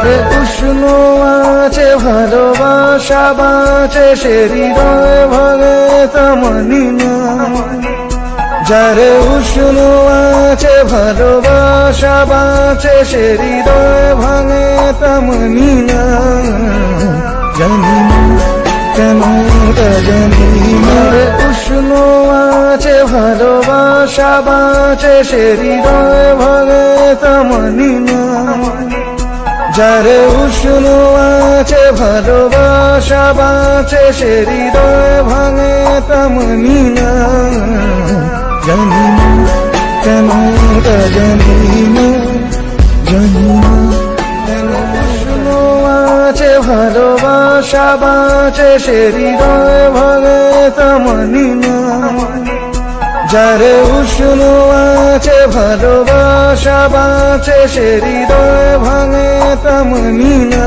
যারে উষ্ণ আছে ভালোবাসা বাঁচে সে হৃদয় ভাঙে তা মানি না। যারে উষ্ণ আছে ভালোবাসা বাঁচে সে হৃদয় ভাঙে তা মানি না। জানি না কেন তা জানি না। উষ্ণ আছে ভালোবাসা বাঁচে সে হৃদয় ভাঙে তা মানি না। যারে উষ্ণ আছে ভালোবাসা বাঁচে সে হৃদয় ভাঙে তা মানি না। জানি না কেন তা জানি না। জানি না কেন উষ্ণ আছে ভালোবাসা বাঁচে সে হৃদয় ভাঙে তা মানি না। যারে উষ্ণ আছে ভালোবাসা বাঁচে সে হৃদয় ভাঙে তা মানি না।